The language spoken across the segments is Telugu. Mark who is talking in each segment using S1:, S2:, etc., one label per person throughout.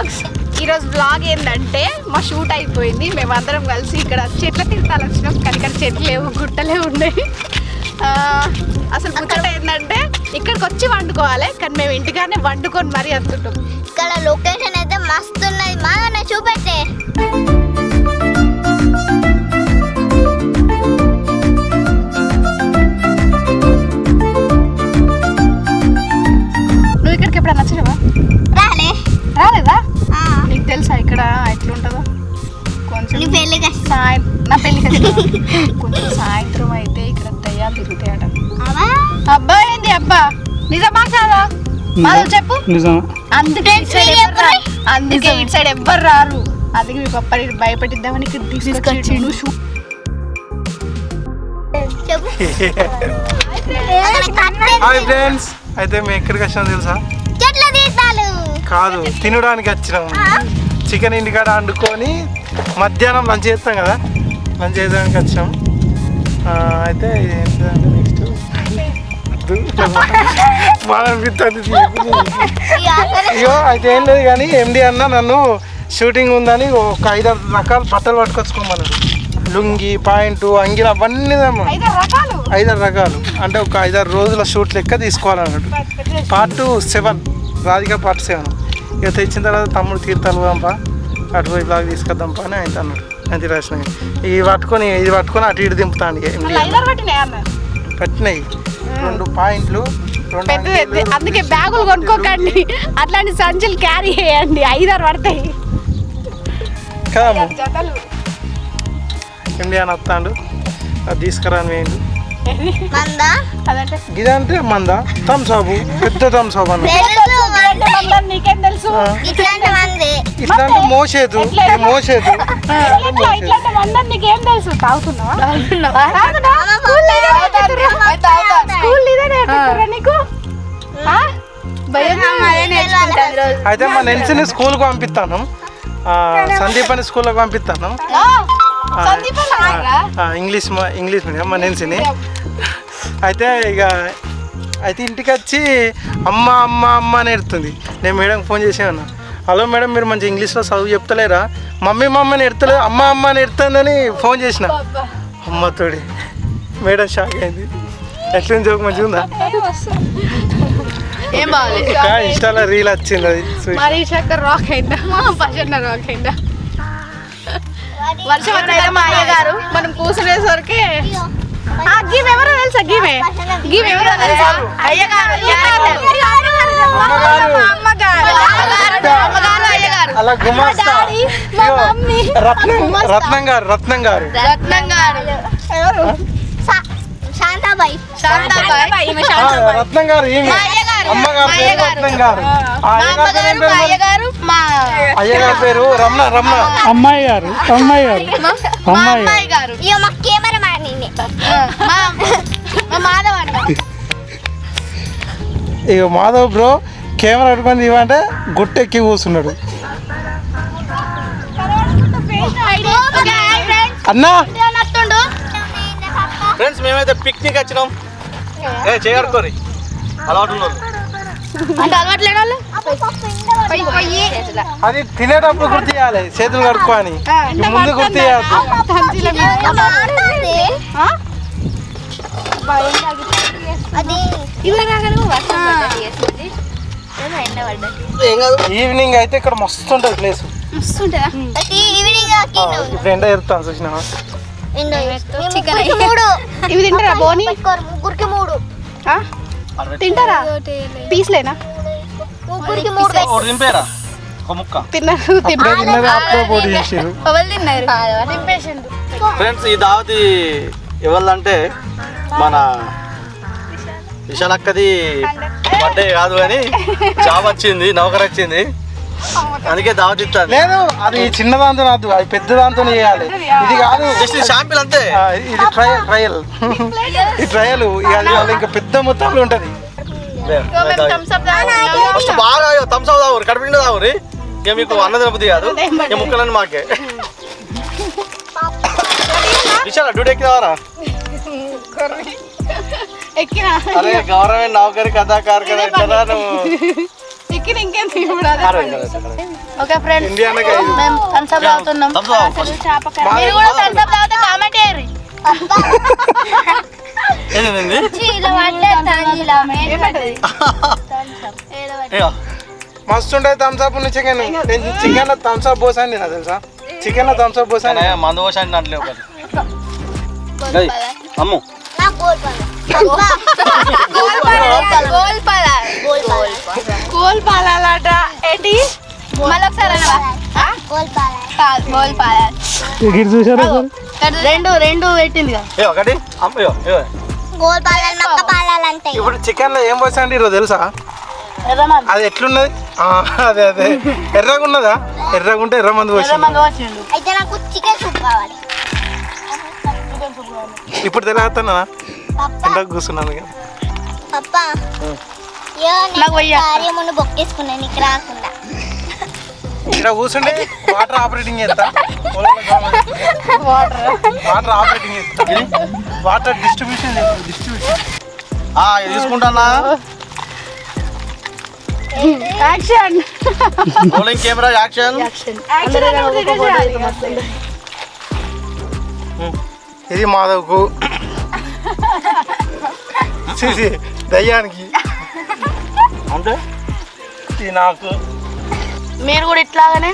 S1: వ్లాగ్స్. ఈరోజు వ్లాగ్ ఏంటంటే మా షూట్ అయిపోయింది. మేమందరం కలిసి ఇక్కడ చెట్ల తింటాలు వచ్చినాం. కానీ ఇక్కడ చెట్లు లేవు, గుట్టలే ఉన్నాయి. అసలు ముచ్చట ఏంటంటే ఇక్కడికి వచ్చి వండుకోవాలి, కానీ మేము ఇంటికానే వండుకొని మరీ అందుకుంటాం.
S2: ఇక్కడ లొకేషన్ అయితే మస్తు ఉన్నది. మా చూపెట్టే
S1: నువ్వు ఇక్కడికి ఎప్పుడన్నా వచ్చినావా? రాలేదా? నీకు తెలుసా ఇక్కడ ఎట్లుంటుందో? కొంచెం నా పెళ్ళికి కొంచెం సాయంత్రం అయితే ఇక్కడ దయ్యాలు తిరుగుతాయట. అబ్బా ఏంది అబ్బా, నిజమా కాదా? మాధవ్ చెప్పు. అందుకే ఇటు సైడ్ ఎవ్వరు రారు. అందుకే మీ పప్ప భయపెట్టిద్దామని ఇక్కడ తీసుకొచ్చిండు.
S3: హాయ్ ఫ్రెండ్స్, అయితే మేము ఎక్కడికి వచ్చినాం తెలుసా? కాదు, తినడానికి వచ్చినాము. చికెన్ ఇంటికాడ వండుకొని మధ్యాహ్నం లంచ్ చేస్తాం కదా, లంచ్ చేయడానికి వచ్చాము. అయితే ఏంటంటే నెక్స్ట్ బాగా అనిపిస్తుంది. ఇగో అయితే ఏం లేదు కానీ ఎండి అన్న నన్ను షూటింగ్ ఉందని ఒక 5-6 రకాల బట్టలు పట్టుకొచ్చుకోమన్నాడు. లుంగి, పాయింట్, అంగిన అవన్నీ 5-6 రకాలు. అంటే ఒక 5-6 రోజుల షూట్ లెక్క తీసుకోవాలన్నాడు. Part 7 Radhika part 7. ఇక తెచ్చిన తర్వాత తమ్ముడు తీర్థాలు పంప అటు పోయి బ్లాగ్ తీసుకొద్దాంపా అని ఆయన అన్నాడు. అంతే రాసిన ఇది పట్టుకొని అటు ఇటు దింపుతాను. పట్టినాయి 2 పాయింట్లు.
S1: అందుకే బ్యాగులు కొనుక్కోకండి, అట్లాంటి సంచులు క్యారీ చేయండి. 5-6 పడతాయి
S3: కదా. ఇండియా వస్తాడు, అది తీసుకురాని వేయండి. ఇదంటే మంద థమ్సాబు, పెద్ద థమ్సాబ్ అన్న.
S1: నీకేం తెలుసు?
S3: ఇట్లాంటి మోసేదు
S1: నీకేం తెలుసు? తాగుతున్నావా?
S3: అయితే మా నెన్సిని స్కూల్కి పంపిస్తాను, సందీప్ అని స్కూల్కి పంపిస్తాను. ఇంగ్లీష్ మీడియం మా నెన్సిని. అయితే ఇంటికి వచ్చి అమ్మ అమ్మ అమ్మ అని ఎడుతుంది. నేను మేడంకి ఫోన్ చేసేవన్నా, హలో మేడం మీరు మంచి ఇంగ్లీష్లో చదువు చెప్తలేరా, మమ్మీ మమ్మని ఎడతలేదు అమ్మ అమ్మ అని ఎడుతుందని ఫోన్ చేసిన. అమ్మతోడి మేడం షాక్ అయింది. ఎట్లా జోక్ మంచిగా ఉందా? ఇన్స్టాలో రీల్ వచ్చింది. అది
S1: రాక్ అయిందా? వర్షం వచ్చిన మా అయ్యగారు మనం కూర్చునేసరికి ఎవరో తెలుసా? ఎవరో తెలుసా? అయ్యగారు
S3: అలా గుమాస్తా రత్నం గారు
S2: ఎవరు? శాంతాబాయి
S3: రత్నం గారు అయ్యగారు పేరు రమణ. అమ్మాయి గారు ఇక మాధవ్ బ్రో కెమెరా పెట్టుకొని ఇవ్వంటే గుట్టెక్కి కూర్చున్నాడు. అన్నా ఫ్రెండ్స్, మేమైతే పిక్నిక్ వచ్చినాం. చేయడుకోరి అలవాటు అది తినేటప్పుడు గుర్తు చేయాలి, చేతులు కడుక్కోని ముందు గుర్తు చేయద్దు. ఈవినింగ్ అయితే ఇక్కడ మస్తు ఉంటుంది ప్లేస్. ఇప్పుడు ఎండ ఎరుతాను చూసినా.
S1: ఇవి తింటారా? బోని తింటారా? పీస్లేనా?
S4: ఫ్రెండ్స్, ఈ దావతి ఎవరిదంటే మన విశాలక్కది బర్త్డే కాదు కానీ జాబ్ వచ్చింది, నౌకర్ వచ్చింది, అందుకే దావత్ ఇస్తాను.
S3: లేదు, అది చిన్న దాంతో నాదు, అది పెద్ద దాంతో చేయాలి. ఇది కాదు,
S4: జస్ట్ శాంపిల్ అంతే.
S3: ఇది ట్రయల్ ఇక పెద్ద మొత్తంలో ఉంటది.
S4: ఫస్ట్ బాగా థమ్స్ అప్ తాగురు, కడుపు నిండా తాగురి. ఇక మీకు అన్న తినబుద్ధి కాదు, ఇక ముక్కలన్నీ మాకే. విశాల డ్యూటీ ఎక్కినావారా?
S1: ఎక్కినా.
S4: అరే గవర్నమెంట్ నౌకరి కథాకారు కదా, ఎట్లా నువ్వు
S1: చికెన్ ఇంకేం తీయకూడదు.
S2: ఓకే ఫ్రెండ్స్,
S3: ఇండియానకి 5.
S2: మేము థమ్స్ అప్ తాగుతున్నాం.
S4: Thumbs up first.
S1: చేప కర్రీ.
S2: మీరు కూడా థమ్స్ అప్ తాగితే కామెంట్ చేయరు.
S4: ఏంటండి
S2: ఇలా పట్టేస్తాను, ఇలా
S1: ఏమంటది?
S4: ఇగో
S3: మస్తు ఉంటుంది థమ్స్ అప్ చికెన్. నేను చికెన్ లో థమ్స్ అప్ పోసాను నేను తెలుసా. చికెన్ లో థమ్స్ అప్ పోసాను.
S4: మందు పోసాను దాంట్లో ఒకటి అమ్ము
S1: కోల్ పాలాలట ఏంటి?
S2: మళ్ళీ ఒకసారి రెండు పెట్టింది కదా.
S4: ఏ ఒకటి అమ్ము ఇగో ఇగో
S2: గోల్ పాలాలు మక్క పాలాలు అంటే
S3: ఇప్పుడు చికెన్ లో ఏం పోసాండి ఈరోజు తెలుసా? అది ఎట్లున్నది? అదే అదే ఎర్రగా ఉన్నదా? ఎర్రగా ఉంటే ఎర్ర మందు పోసింది.
S2: అయితే నాకు చికెన్ సూప్ కావాలి.
S3: ఇప్పుడు తెలియతున్నా ఎంతకు కూర్చున్నాను ఇక.
S2: పప్పా కార్యమును బొక్కేసుకున్నా నీకు రాకుండా.
S3: ఇక్కడ కూర్చుంటే వాటర్ ఆపరేటింగ్ చేస్తా. వాటర్ ఆపరేటింగ్ చేస్తా. వాటర్ డిస్ట్రిబ్యూషన్
S4: ఇది తీసుకుంటానా
S1: యాక్షన్
S4: రోలింగ్ కెమెరా యాక్షన్
S3: ఇది మాధవ్కు, దయ్యానికి,
S4: అంటే
S3: ఇది నాకు.
S2: మీరు కూడా ఇట్లాగానే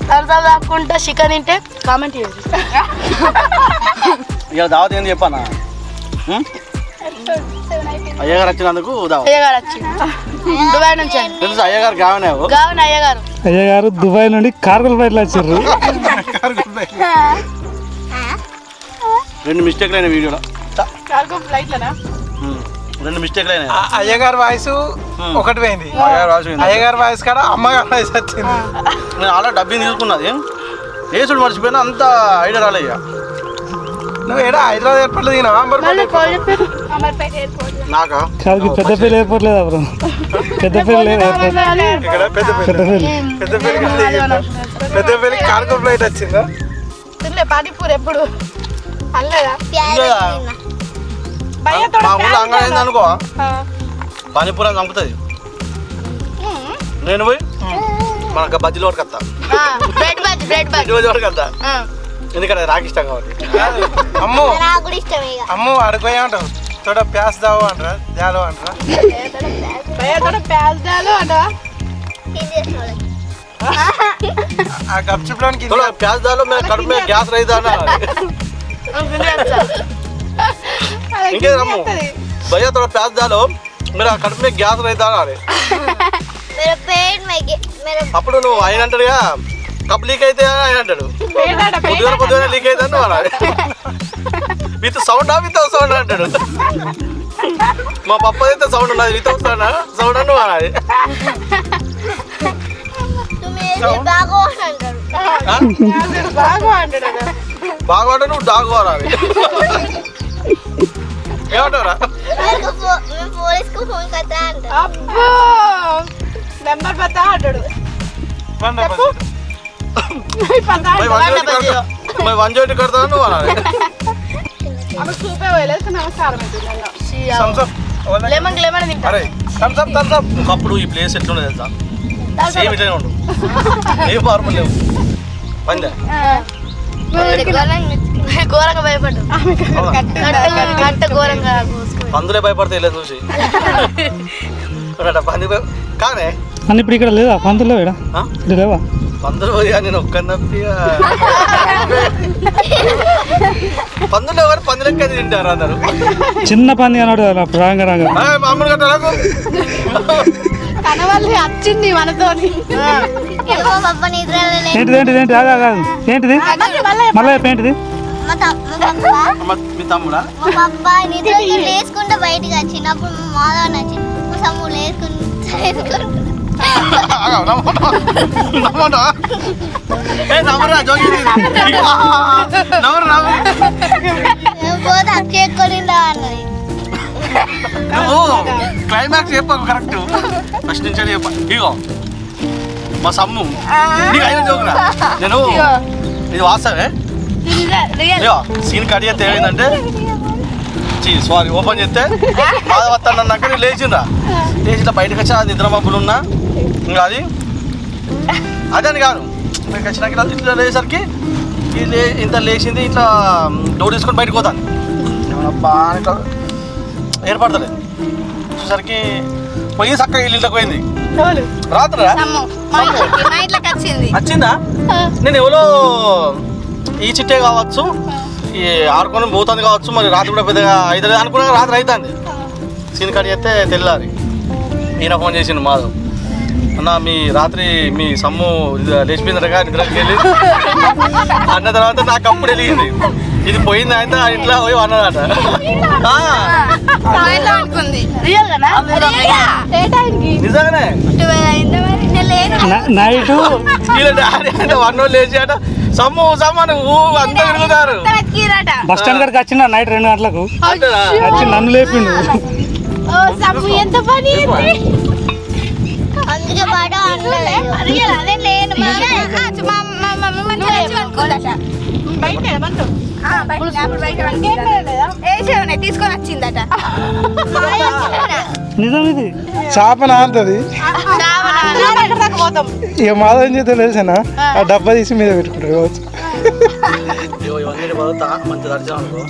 S2: థమ్స్ అప్ తాక్కుంటా చికెన్ తింటే కామెంట్ చేయండి.
S4: ఇక దావత్ ఏంది చెప్పానా అయ్యగారు వచ్చినందుకు దావత్
S2: అయ్యగారు వచ్చింది దుబాయ్ నుంచి.
S4: తెలుసు అయ్యగారు గావనేవు
S2: గావున అయ్యగారు
S5: అయ్యగారు దుబాయ్ నుండి కార్గల్ ఫ్లైట్లో వచ్చారు.
S4: 2 మిస్టేక్లు అయిన వీడియోలో
S1: కార్గో ఫ్లైట్లనా?
S4: 2 మిస్టేక్లు అయినాయి.
S3: అయ్యగారి వాయిస్ ఒకటి పోయింది. అయ్యగారి వాయిస్ కాడ అమ్మగారి వాయిస్ వచ్చింది.
S4: నేను అలా డబ్బింగ్ తీసుకున్నది వేసుడు మర్చిపోయినా అంత ఐడియా రాలే ఇక.
S3: నువ్వు ఏడా హైదరాబాద్ ఎయిర్పోర్ట్ దిగినా?
S1: అమర్పేట ఎయిర్పోర్ట్.
S4: నాకా
S5: కాదు పెద్దపల్లి ఎయిర్పోర్ట్ లేదా బ్రో? పెద్దపల్లి లేదు ఎయిర్పోర్ట్.
S3: ఇక్కడ పెద్దపల్లి కార్గో ఫ్లైట్ వచ్చిందా?
S1: తినలే పానీపూరి ఎప్పుడు అనలేదా?
S4: మా ఊళ్ళో అంగడి అయింది అనుకో పానీపూరి అని చంపుతుంది. నేను పోయి మనకు బజ్జీలు పట్టుకొస్తా బజ్జీ పట్టుకొస్తా ఎందుకంటే నాకు ఇష్టం కాబట్టి.
S3: అమ్మో
S2: నాకు కూడా ఇష్టమే ఇక.
S3: అమ్మో అడుగుతావు తోడ ప్యాస్ దావు అంటారా, జాలో అంటారా?
S1: ప్యాజ్ డాలు అంటవా?
S3: ఆ గప్చిప్లోనికి
S4: थोड़ा प्याज डालो मेरे कड़प में गैस रही था ना इनके रमो भैया थोड़ा प्याज डालो मेरा कड़प में गैस रही था ना
S2: मेरे पेट में
S4: అప్పుడు నువ్వు ఆయన అంటాడుగా కప్ లీక్ అయితే ఆయన అంటాడు పొద్దున లీక్ అయితే విత్ సౌండ్ వితౌట్ సౌండ్ అంటాడు. మా పప్ప అయితే సౌండ్ ఉన్నది వితౌట్ సౌండ్ అని వాడాలి. బాగా అంటే నువ్వు డాగ్ వాడాలి. ఏమంటారా
S1: అబ్బో నెంబర్ పత్తా అంటాడు.
S4: వన్ జోటి కడతా నువ్వు వాడాలి.
S1: ఆమె చూపే వేలేదు నమస్కారం
S2: లెమన్ లెమన్
S3: అరే థమ్స్ అప్ థమ్స్ అప్.
S4: ఒకప్పుడు ఈ ప్లేస్ ఎట్లుండే తెలుసా? సేమ్ ఇట్లనే ఉండు ఏ ఫార్మల్ లేవు పందా
S2: ఘోరంగా భయపడ్డాం. గంట ఘోరంగా
S4: పందులే భయపడితే వెళ్ళే చూసి పంది కానీ
S5: అని ఇప్పుడు ఇక్కడ లేదా పంతులు ఇక్కడ లేవా?
S4: పందులు పోయా నేను ఒక్క నప్పి పందులు ఎవరు పందులెక్క తింటారు అందరు.
S5: చిన్న పంది అన్నాడు అప్పుడు రాంగ రాంగ
S4: మామూలు కట్టాలకు
S1: కనవల్లి వచ్చింది మనతోని.
S5: ఏంటిది ఏంటిది ఏంటి ఆగా కాదు ఏంటిది మళ్ళీ ఏంటిది?
S4: మీ తమ్ముడా
S2: మా పప్ప నిద్ర లేసుకుంటే బయటకు వచ్చినప్పుడు మా మాధవ నచ్చింది సమ్ము పోతే అక్కేకొనిందా అన్నది.
S4: నువ్వు క్లైమాక్స్ చెప్పకు కరెక్ట్ ఫస్ట్ నుంచి చెప్ప. ఇగో మా సమ్ము నీకు అయిన జోకురా నేను ఇది వాస్తవే. సీన్ కట్ చేస్తే ఏమైందంటే సారీ ఓపెన్ చేస్తే బాధ వస్తానన్నాక నేను లేచిండ్రా లేచి బయటకు వచ్చి నిద్ర మబ్బులు ఉన్నా ఇంకా అది అదని కాదు మీకు వచ్చినాక ఇట్లా లేసరికి ఇంత లేచింది ఇట్లా డోర్ తీసుకొని బయటకు పోతాను బాగా ఇట్లా ఏర్పడతలేదు చూసరికి పోయి చక్కగా ఇల్లుకి పోయింది రాత్రి వచ్చిందా నేను ఎవరో ఈ చిట్టే కావచ్చు ఈ ఆడుకొని పోతుంది కావచ్చు మరి రాత్రి కూడా పెద్దగా అవుతుంది అనుకున్నా రాత్రి అవుతుంది సీన్ కాడి చేస్తే తెల్లారి ఈయన ఫోన్ చేసిండు మాధవ్ అన్న మీ రాత్రి మీ సమ్ము లేచిపోయిందరగా నిద్రకి వెళ్ళి అన్న తర్వాత నాకు అప్పుడు వెళ్ళింది ఇది పోయింది అయితే ఇట్లా పోయి అన్నదట నిజంగానే
S5: నైట్
S4: వన్ లేచి అట సమ్ము సమ్మని అంతా తిరుగుతారు
S5: బస్ స్టాండ్ కాడికి వచ్చిన నైట్ 2 గంటలకు వచ్చి నన్ను లేపిండు.
S1: ఎంత పని
S2: అందుకే పాట అదే లేను తీసుకొని వచ్చిందట
S5: నిజం ఇది
S3: చేప నాంతది ఇక మాధవ్ ఏం చేస్తే తెలిసేనా ఆ డబ్బా తీసి మీద పెట్టుకుంటారు కావచ్చు.
S4: ఇవన్నీ మంచి దర్శనం అనుకో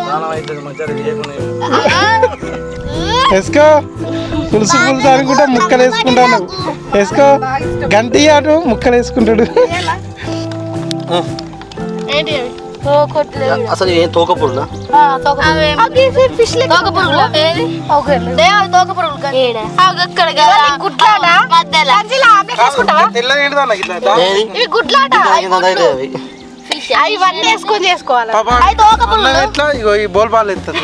S4: స్నానం అవుతుంది మంచిగా
S3: ఎస్కో పులుసు పులుసు అనుకుంటా ముక్కలు వేసుకుంటాను. ఎస్కో గంట అటు ముక్కలు వేసుకుంటాడు.
S4: అసలు ఏం తోకపుడులా
S3: ఈ బోల్ బాల్ ఎత్తుంది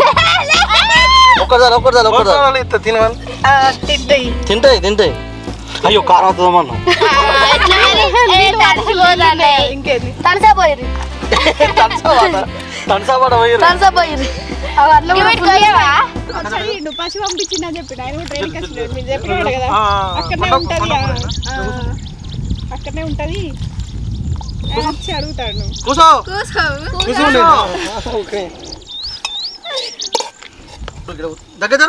S4: తింటాయి తింటాయి అయ్యో కారం అవుతుందమ్మా
S1: పసి పంపించిందని చెప్పి ఆయన ట్రైన్కి వచ్చినాడు మీరు చెప్పినాడు కదా అక్కడనే ఉంటది అక్కడనే ఉంటది వచ్చి అడుగుతాడు
S4: దగ్గర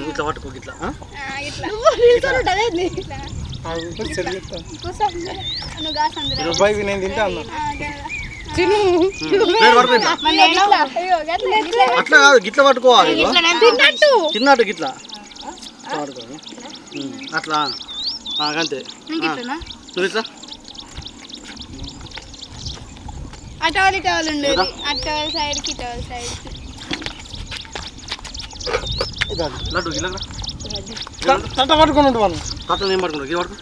S4: ఇట్లా పట్టుకో ఇట్లా
S3: రూపాయి నేను తింటా అన్నా
S4: అట్లా కాదు గిట్ల పట్టుకోవాలి తిన్నట్టు గిట్లా పట్టుకోవాలి అట్లా అంతే నువ్వు ఇట్లా
S1: అటవలి టవల్ ఉండేది అటవల్ సైడ్కి టవల్ సైడ్కి
S4: లడ్డు గిల్ల
S3: తట్ట పట్టుకుని ఉంటాను.
S4: తట్టలు ఏం పట్టుకుంటావు గిల్ల పట్టుకో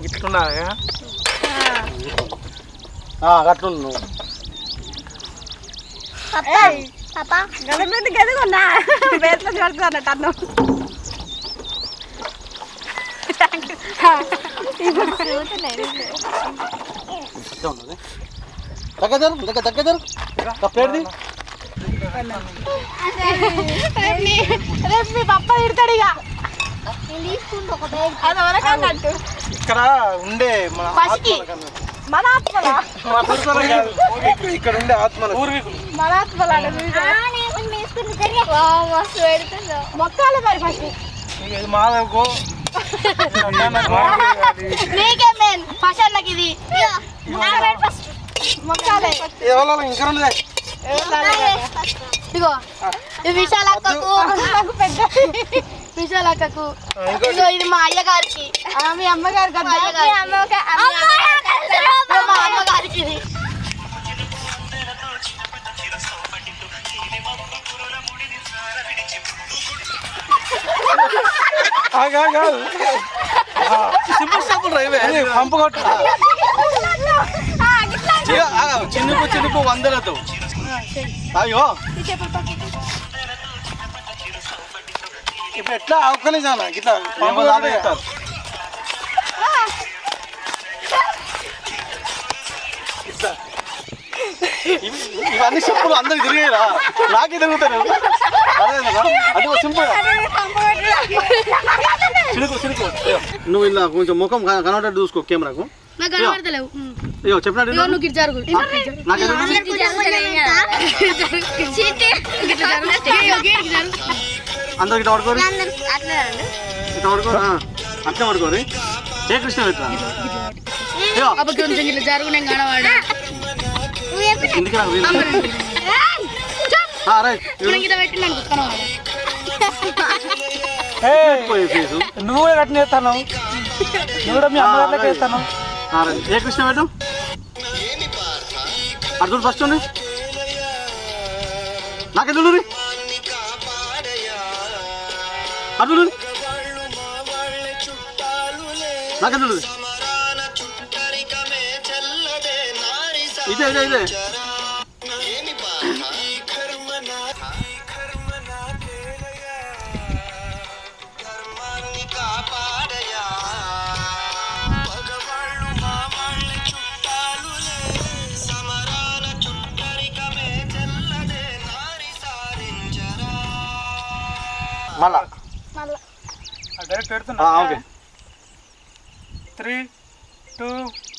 S3: ఇట్లున్నా
S4: అట్లా నువ్వు
S1: గడపేది గదిగొన్నా బేట్లో చూడుతున్నట్టు అన్నం
S4: దగ్గర కప్పేది
S1: రేపు మీ పప్ప తిడతాడు ఇక అదవరకు అన్నట్టు
S3: ఇక్కడ ఉండే మన
S1: మన ఆత్మల
S3: ఇక్కడ ఉండే ఆత్మల పూర్వీకులు
S1: మన ఆత్మల మొక్కాలి మరి ఫస్ట్
S3: మాధవ్కో
S2: నీకే మెయిన్ ఫస్ట్ అన్నకి ఇది
S1: మొక్కాలి
S3: ఇంకా ఉండదే
S2: ఇగో ఇది విశాలక్కకు విశాలక్కకు ఇగో ఇది మా అయ్య గారికి
S1: మీ అమ్మగారు కదా
S2: మా అమ్మగారికి ఇది
S3: పంపు కొట్టు
S4: చిన్నుకు చిన్నుకు వందలతో అయ్యో
S3: ఇప్పుడు ఎట్లా అవకనే చాలా ఇట్లా పంపు కొట్టు.
S4: ఇవన్నీ చెప్పులు అందరికి తిరిగేరా నాకే తిరుగుతాను అదే సింపుల్ చినుకు చినుకు నువ్వు ఇలా కొంచెం ముఖం కనబడేట్టు చూసుకో కెమెరాకు
S2: నాకు కనబడతలేవు
S4: అయ్యో చెప్పినట్టు
S2: ఇదిగో నువ్వు గిట్ జరుగు
S4: అందరికి ఇట్లా పడుకోరు ఇట్లా పడుకోరు అట్లా పడుకోరు ఏ కృష్ణ పెట్టరా అయ్యో
S2: అప్పుడు కొంచెం ఇట్లా జరుగు నేను కనవాడు
S4: ఇంటికి రా రైట్
S2: ఇట్లా పెట్టి నన్ను కనవాడు
S4: ఫీజు
S5: నువ్వు కూడా కట్టిన వేస్తాను నువ్వు కూడా మీ అమ్మగారికి వేస్తాను
S4: ఏ కృష్ణ పెట్టు అర్జున్ ఫస్ట్ ఉంది నాకెందుకు అర్జున్ నాకెందుకు ఇదే ఇదే ఇదే మళ్ళా
S5: డైరెక్ట్ పెడుతున్నా
S4: ఓకే
S5: 3, 2